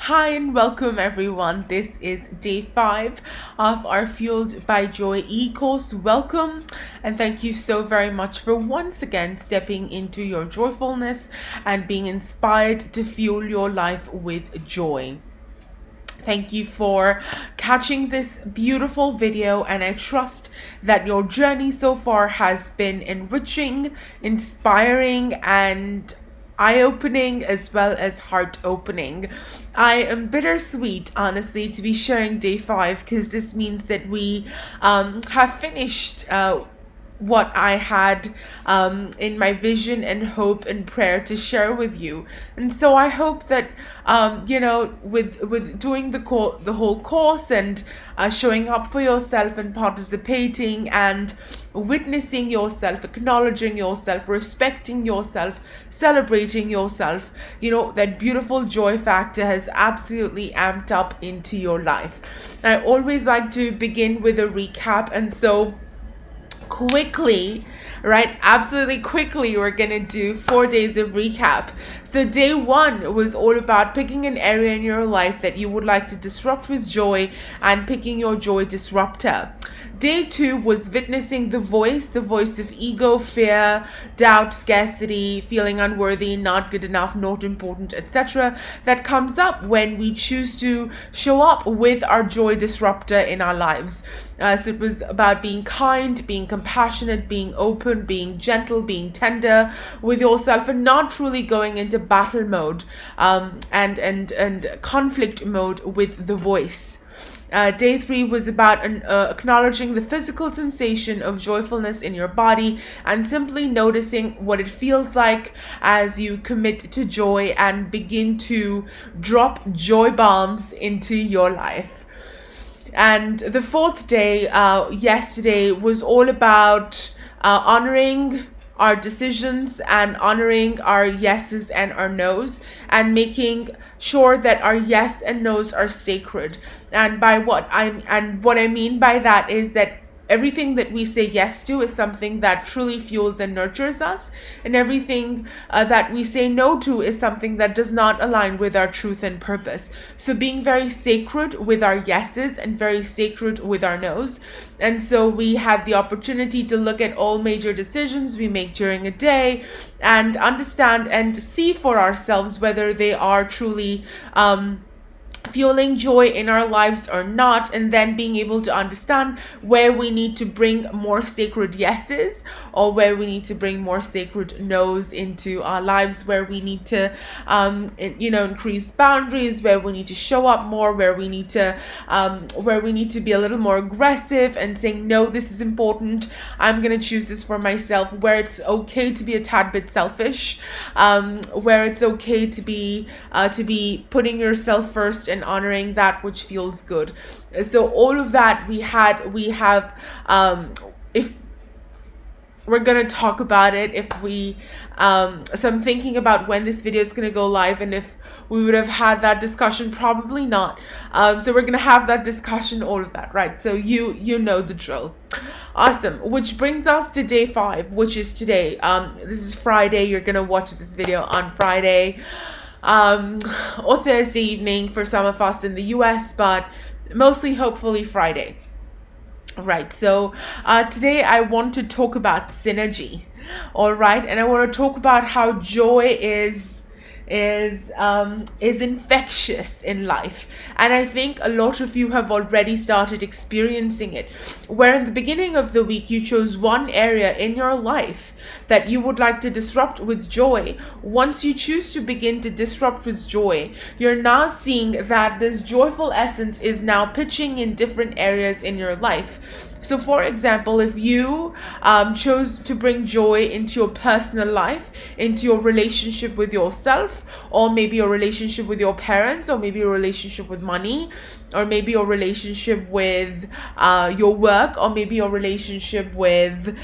Hi and welcome everyone. This is day 5 of our Fueled by Joy e-course. Welcome and thank you so very much for once again stepping into your joyfulness and being inspired to fuel your life with joy. Thank you for catching this beautiful video, and I trust that your journey so far has been enriching, inspiring, and eye-opening as well as heart-opening. I am bittersweet, honestly, to be sharing day 5 because this means that we have finished what I had in my vision and hope and prayer to share with you. And so I hope that with doing the whole course and showing up for yourself and participating and witnessing yourself, acknowledging yourself, respecting yourself, celebrating yourself, that beautiful joy factor has absolutely amped up into your life. I always like to begin with a recap, and so quickly, right, absolutely quickly, we're gonna do 4 days of recap. So day 1 was all about picking an area in your life that you would like to disrupt with joy and picking your joy disruptor. Day 2 was witnessing the voice of ego, fear, doubt, scarcity, feeling unworthy, not good enough, not important, etc. that comes up when we choose to show up with our joy disruptor in our lives. So it was about being kind, being compassionate, being open, being gentle, being tender with yourself, and not truly going into battle mode and conflict mode with the voice. Day 3 was about acknowledging the physical sensation of joyfulness in your body and simply noticing what it feels like as you commit to joy and begin to drop joy bombs into your life. And the 4th day, yesterday, was all about honoring our decisions and honoring our yeses and our nos and making sure that our yes and nos are sacred. And what I mean by that is that everything that we say yes to is something that truly fuels and nurtures us, and everything that we say no to is something that does not align with our truth and purpose. So being very sacred with our yeses and very sacred with our nos. And so we have the opportunity to look at all major decisions we make during a day and understand and see for ourselves whether they are truly fueling joy in our lives or not, and then being able to understand where we need to bring more sacred yeses or where we need to bring more sacred nos into our lives, where we need to increase boundaries, where we need to show up more, where we need to be a little more aggressive and saying, no, this is important, I'm going to choose this for myself, where it's okay to be a tad bit selfish, where it's okay to be putting yourself first and honoring that which feels good. So all of that we have if we're gonna talk about it, if we so I'm thinking about when this video is gonna go live and if we would have had that discussion. Probably not. So we're gonna have that discussion, all of that, right? So you know the drill. Awesome. Which brings us to day 5, which is today. This is Friday. You're gonna watch this video on Friday or Thursday evening for some of us in the US, but mostly hopefully Friday. Right, so today I want to talk about synergy, all right, and I want to talk about how joy is infectious in life, and I think a lot of you have already started experiencing it, where in the beginning of the week you chose one area in your life that you would like to disrupt with joy. Once you choose to begin to disrupt with joy, you're now seeing that this joyful essence is now pitching in different areas in your life. So for example, if you chose to bring joy into your personal life, into your relationship with yourself, or maybe your relationship with your parents, or maybe your relationship with money, or maybe your relationship with your work, or maybe your relationship with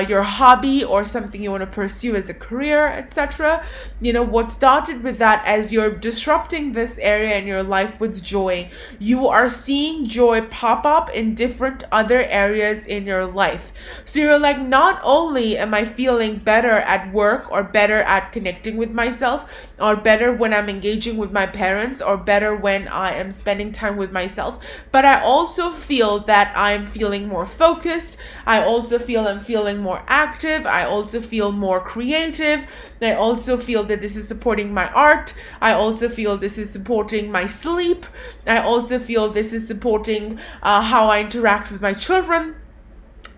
your hobby or something you want to pursue as a career, etc. What started with that, as you're disrupting this area in your life with joy, you are seeing joy pop up in different other areas in your life. So you're like, not only am I feeling better at work or better at connecting with myself or better when I'm engaging with my parents, or better when I am spending time with myself. But I also feel that I'm feeling more focused. I also feel I'm feeling more active. I also feel more creative. I also feel that this is supporting my art. I also feel this is supporting my sleep. I also feel this is supporting how I interact with my children,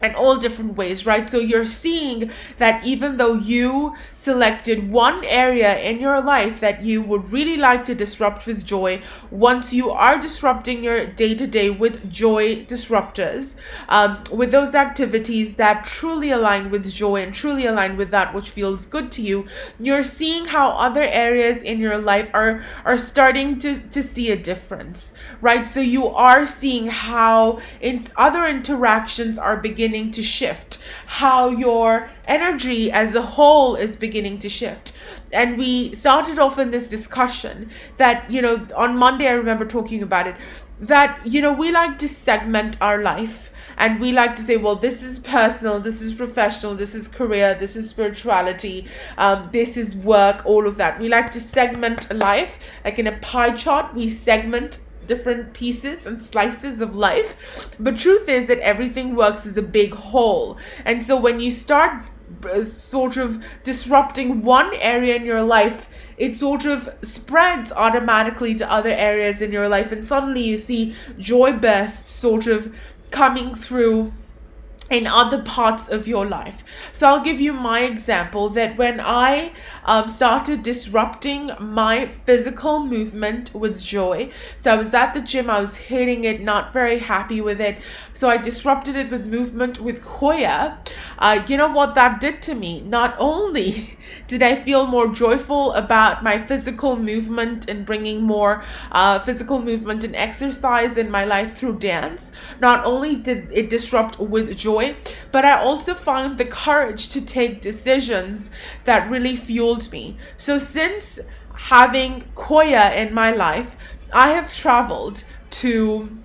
and all different ways, right? So you're seeing that even though you selected one area in your life that you would really like to disrupt with joy, once you are disrupting your day-to-day with joy disruptors, with those activities that truly align with joy and truly align with that which feels good to you, you're seeing how other areas in your life are starting to see a difference, right? So you are seeing how other interactions are beginning to shift, how your energy as a whole is beginning to shift. And we started off in this discussion that, on Monday, I remember talking about it, that, we like to segment our life, and we like to say, well, this is personal, this is professional, this is career, this is spirituality, this is work, all of that. We like to segment life like in a pie chart. We segment different pieces and slices of life, but truth is that everything works as a big whole. And so when you start sort of disrupting one area in your life, it sort of spreads automatically to other areas in your life, and suddenly you see joy bursts sort of coming through in other parts of your life. So I'll give you my example that when I started disrupting my physical movement with joy, so I was at the gym, I was hitting it, not very happy with it, so I disrupted it with movement with Koya. You know what that did to me? Not only did I feel more joyful about my physical movement and bringing more physical movement and exercise in my life through dance, not only did it disrupt with joy, but I also found the courage to take decisions that really fueled me. So since having Koya in my life, I have traveled to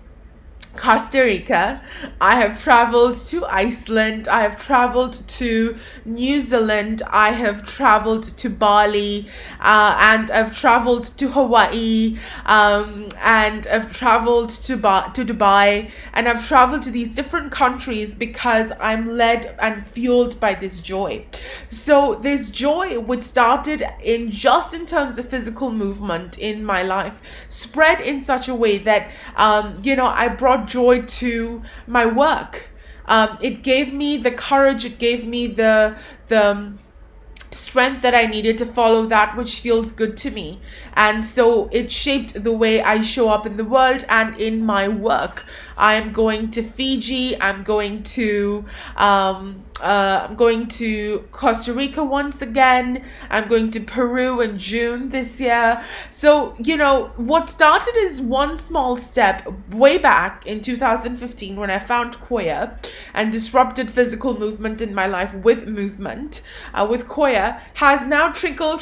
Costa Rica, I have traveled to Iceland, I have traveled to New Zealand, I have traveled to Bali, and I've traveled to Hawaii, and I've traveled to Dubai, and I've traveled to these different countries because I'm led and fueled by this joy. So this joy, which started in terms of physical movement in my life, spread in such a way that I brought joy to my work. It gave me the courage, it gave me the strength that I needed to follow that which feels good to me. And so it shaped the way I show up in the world and in my work. I am going to Fiji, I'm going to Costa Rica once again. I'm going to Peru in June this year. So, what started as one small step way back in 2015 when I found Koya and disrupted physical movement in my life with movement, with Koya, has now trickled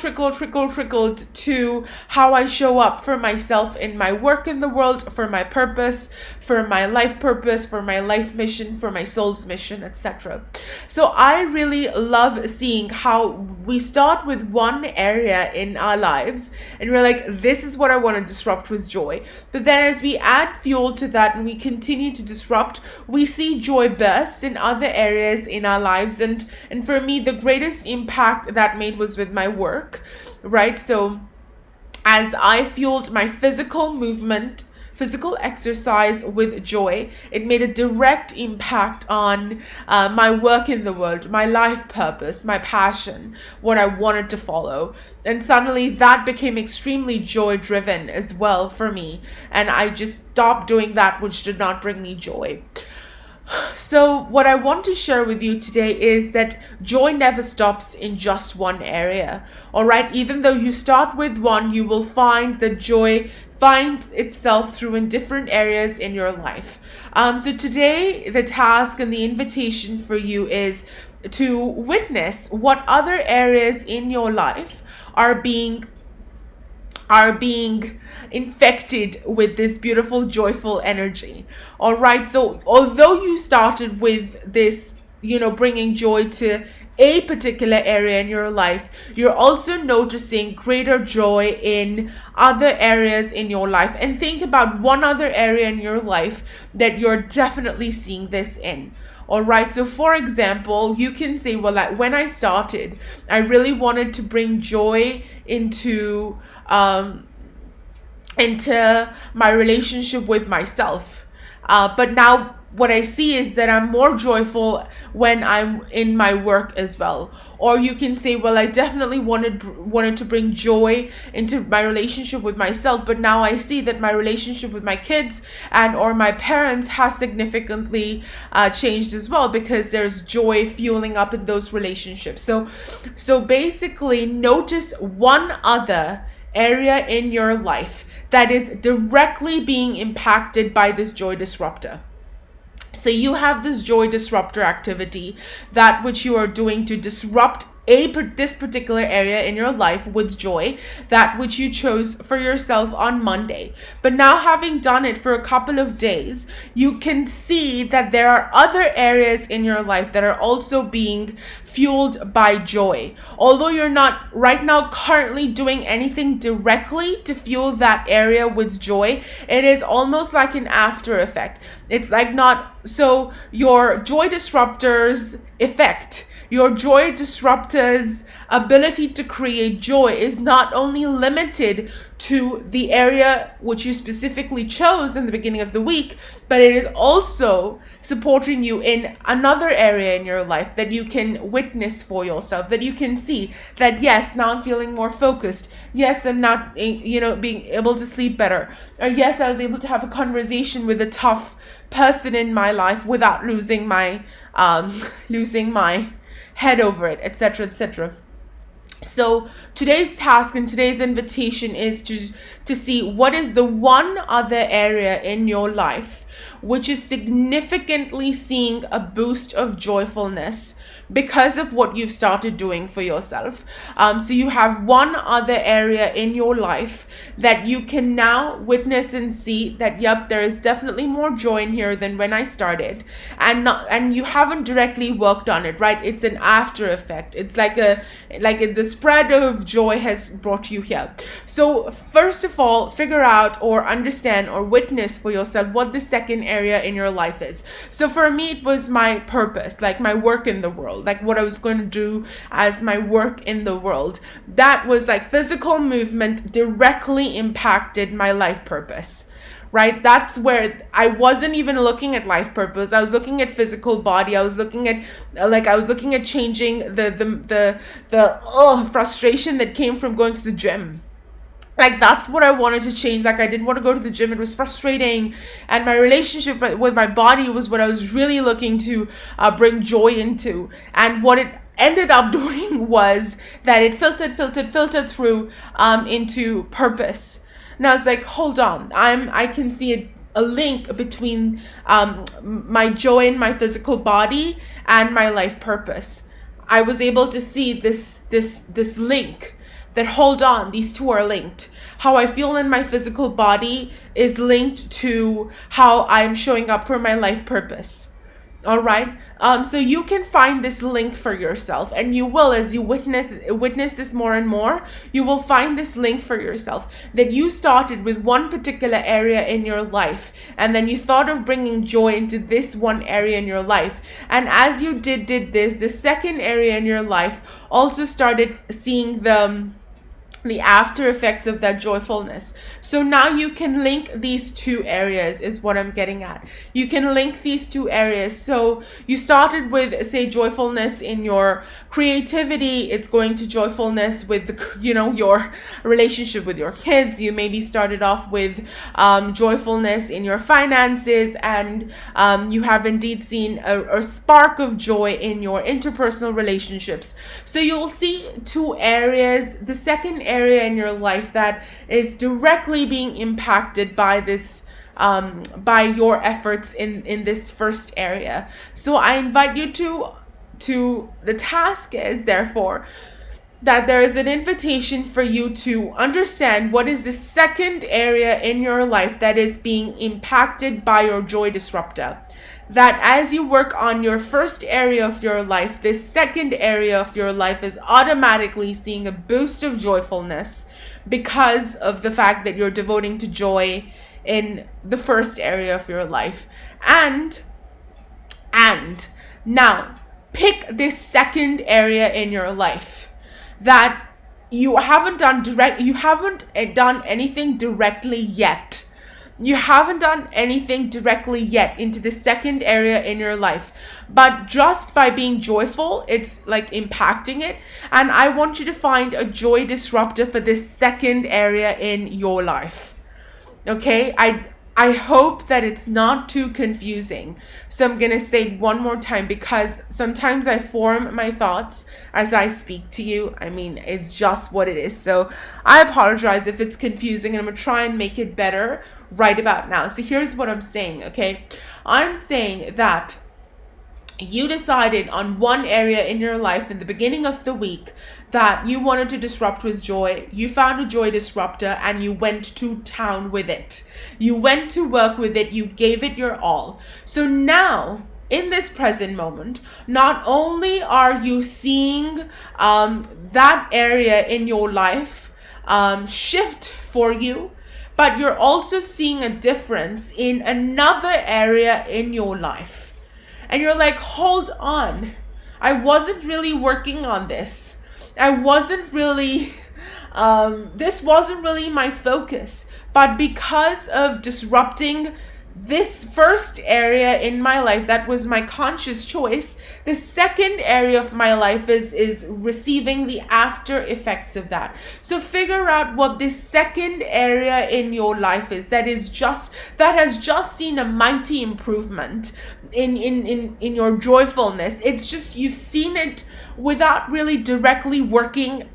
to how I show up for myself in my work in the world, for my purpose, for my life purpose, for my life mission, for my soul's mission, etc. So I really love seeing how we start with one area in our lives and we're like, this is what I want to disrupt with joy. But then as we add fuel to that and we continue to disrupt, we see joy bursts in other areas in our lives. And for me, the greatest impact that made was with my work, right? So as I fueled my physical movement, physical exercise with joy, it made a direct impact on my work in the world, my life purpose, my passion, what I wanted to follow. And suddenly that became extremely joy driven as well for me. And I just stopped doing that which did not bring me joy. So what I want to share with you today is that joy never stops in just one area. All right, even though you start with one, you will find that joy finds itself through in different areas in your life. So today, the task and the invitation for you is to witness what other areas in your life are being infected with this beautiful, joyful energy. All right. So although you started with this bringing joy to a particular area in your life, you're also noticing greater joy in other areas in your life. And think about one other area in your life that you're definitely seeing this in. All right. So, for example, you can say, well, like when I started, I really wanted to bring joy into my relationship with myself. But now what I see is that I'm more joyful when I'm in my work as well. Or you can say, well, I definitely wanted to bring joy into my relationship with myself, but now I see that my relationship with my kids and or my parents has significantly changed as well, because there's joy fueling up in those relationships. So basically, notice one other area in your life that is directly being impacted by this joy disruptor. So you have this joy disruptor activity, that which you are doing to disrupt this particular area in your life with joy, that which you chose for yourself on Monday. But now, having done it for a couple of days, you can see that there are other areas in your life that are also being fueled by joy. Although you're not right now currently doing anything directly to fuel that area with joy, it is almost like an after effect. It's like not so your joy disruptors effect, your joy disruptors ability to create joy is not only limited to the area which you specifically chose in the beginning of the week, but it is also supporting you in another area in your life that you can witness for yourself, that you can see that, yes, now I'm feeling more focused. Yes, I'm not, being able to sleep better. Or yes, I was able to have a conversation with a tough person in my life without losing my head over it, etc., etc. So today's task and today's invitation is to see what is the one other area in your life which is significantly seeing a boost of joyfulness because of what you've started doing for yourself. So you have one other area in your life that you can now witness and see that, yep, there is definitely more joy in here than when I started, and you haven't directly worked on it, right? It's an after effect. It's like the spread of joy has brought you here. So first of all, figure out or understand or witness for yourself what the second area in your life is. So for me, it was my purpose, like my work in the world, like what I was going to do as my work in the world. That was like physical movement directly impacted my life purpose. Right? That's where I wasn't even looking at life purpose. I was looking at physical body. I was looking at changing the frustration that came from going to the gym. Like, that's what I wanted to change. Like, I didn't want to go to the gym. It was frustrating. And my relationship with my body was what I was really looking to bring joy into. And what it ended up doing was that it filtered through into purpose. Now it's like, hold on, I can see a link between my joy in my physical body and my life purpose. I was able to see this link, that, hold on, these two are linked. How I feel in my physical body is linked to how I'm showing up for my life purpose. All right. So you can find this link for yourself, and you will, as you witness this more and more, you will find this link for yourself, that you started with one particular area in your life, and then you thought of bringing joy into this one area in your life. And as you did this, the second area in your life also started seeing the after effects of that joyfulness. So now you can link these two areas, is what I'm getting at. You can link these two areas. So you started with, say, joyfulness in your creativity. It's going to joyfulness with your relationship with your kids. You maybe started off with joyfulness in your finances, and you have indeed seen a spark of joy in your interpersonal relationships. So you'll see two areas. The second area in your life that is directly being impacted by this, by your efforts in this first area. So I invite you to the task is, therefore, that there is an invitation for you to understand what is the second area in your life that is being impacted by your joy disruptor. That as you work on your first area of your life, this second area of your life is automatically seeing a boost of joyfulness because of the fact that you're devoting to joy in the first area of your life. And now pick this second area in your life that you haven't done anything directly yet. You haven't done anything directly yet into the second area in your life, but just by being joyful, it's like impacting it. And I want you to find a joy disruptor for this second area in your life. Okay, I hope that it's not too confusing. So I'm going to say it one more time, because sometimes I form my thoughts as I speak to you. I mean, it's just what it is. So I apologize if it's confusing, and I'm going to try and make it better right about now. So here's what I'm saying, okay? I'm saying that you decided on one area in your life in the beginning of the week that you wanted to disrupt with joy. You found a joy disruptor and you went to town with it. You went to work with it. You gave it your all. So now, in this present moment, not only are you seeing that area in your life shift for you, but you're also seeing a difference in another area in your life. And you're like, hold on, I wasn't really working on this. I wasn't really, this wasn't really my focus. But because of disrupting this first area in my life, that was my conscious choice, the second area of my life is receiving the after effects of that. So figure out what this second area in your life is that has just seen a mighty improvement in your joyfulness. It's just you've seen it without really directly working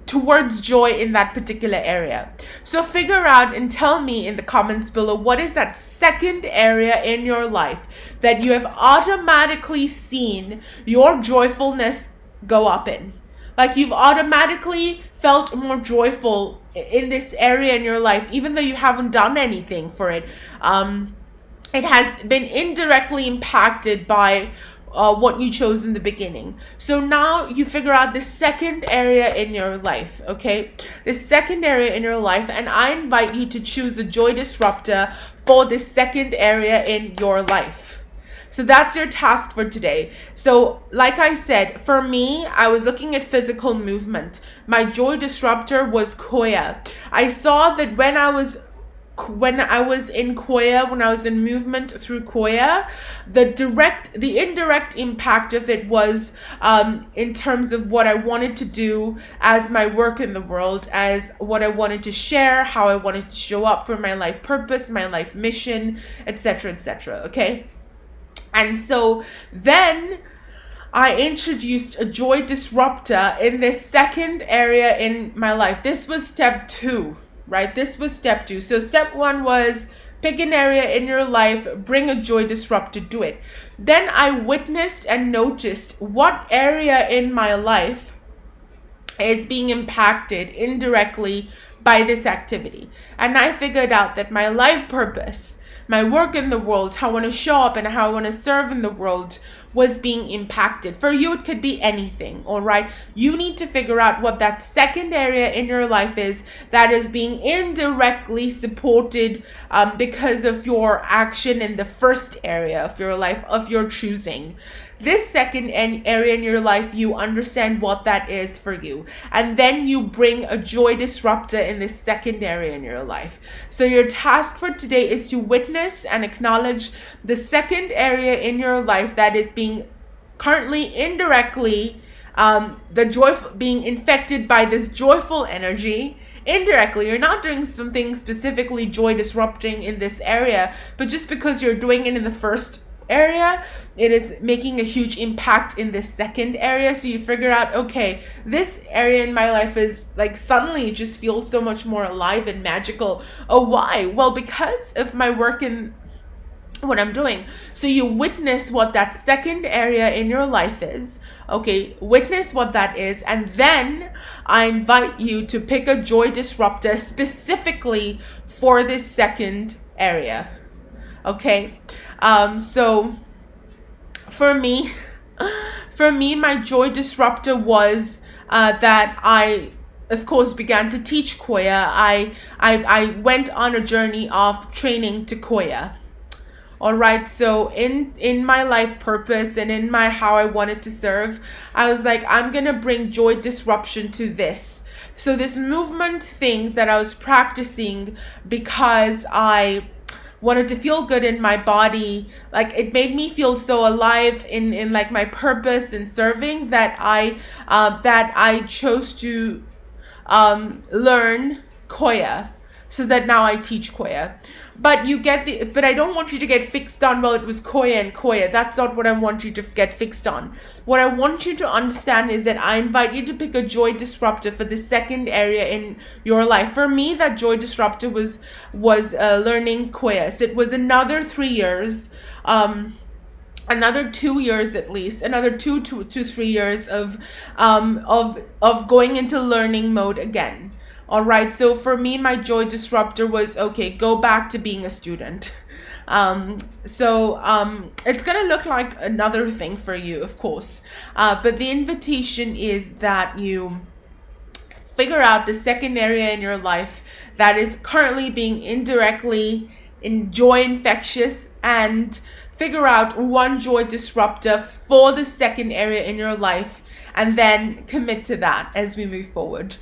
towards joy in that particular area. So figure out and tell me in the comments below, what is that second area in your life that you have automatically seen your joyfulness go up in? Like you've automatically felt more joyful in this area in your life, even though you haven't done anything for it. It has been indirectly impacted by what you chose in the beginning. So now you figure out the second area in your life, okay? The second area in your life, and I invite you to choose a joy disruptor for the second area in your life. So that's your task for today. So like I said, for me, I was looking at physical movement. My joy disruptor was Koya. I saw that when I was in Koya, when I was in movement through Koya, the indirect impact of it was in terms of what I wanted to do as my work in the world, as what I wanted to share, how I wanted to show up for my life purpose, my life mission, etc., etc. Okay? And so then I introduced a joy disruptor in this second area in my life. This was step 2. Right? This was step 2. So step 1 was pick an area in your life, bring a joy disruptor to it. Then I witnessed and noticed what area in my life is being impacted indirectly by this activity. And I figured out that my life purpose, my work in the world, how I want to show up and how I want to serve in the world was being impacted. For you, it could be anything, all right? You need to figure out what that second area in your life is that is being indirectly supported because of your action in the first area of your life, of your choosing. This second area in your life, you understand what that is for you. And then you bring a joy disruptor in this second area in your life. So your task for today is to witness and acknowledge the second area in your life that is being currently indirectly being infected by this joyful energy. Indirectly, you're not doing something specifically joy disrupting in this area, but just because you're doing it in the first area, it is making a huge impact in this second area. So you figure out, okay, this area in my life is like suddenly it just feels so much more alive and magical. Oh, why? Well, because of my work in what I'm doing. So you witness what that second area in your life is. Okay, witness what that is, and then I invite you to pick a joy disruptor specifically for this second area. Okay, so for me, my joy disruptor was that I, of course, began to teach Koya. I went on a journey of training to Koya. All right, so in my life purpose and in my how I wanted to serve, I was like, I'm gonna bring joy disruption to this. So this movement thing that I was practicing because I wanted to feel good in my body, like it made me feel so alive in like my purpose in serving, that I chose to learn Koya, so that now I teach Koya. But but I don't want you to get fixed on, well, it was Koya and Koya. That's not what I want you to get fixed on. What I want you to understand is that I invite you to pick a joy disruptor for the second area in your life. For me, that joy disruptor was learning Koya. So it was another 3 years, another 2 years at least, another 2 to 3 years of going into learning mode again. All right, so for me, my joy disruptor was, okay, go back to being a student. It's gonna look like another thing for you, of course, but the invitation is that you figure out the second area in your life that is currently being indirectly joy infectious, and figure out one joy disruptor for the second area in your life, and then commit to that as we move forward.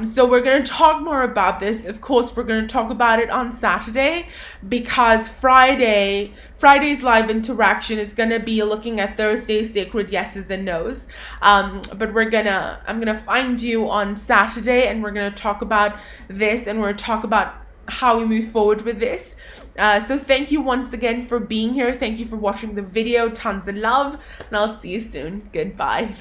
So we're going to talk more about this. Of course, we're going to talk about it on Saturday, because Friday's live interaction is going to be looking at Thursday's sacred yeses and nos. But I'm going to find you on Saturday, and we're going to talk about this, and we're going to talk about how we move forward with this. So thank you once again for being here. Thank you for watching the video. Tons of love, and I'll see you soon. Goodbye.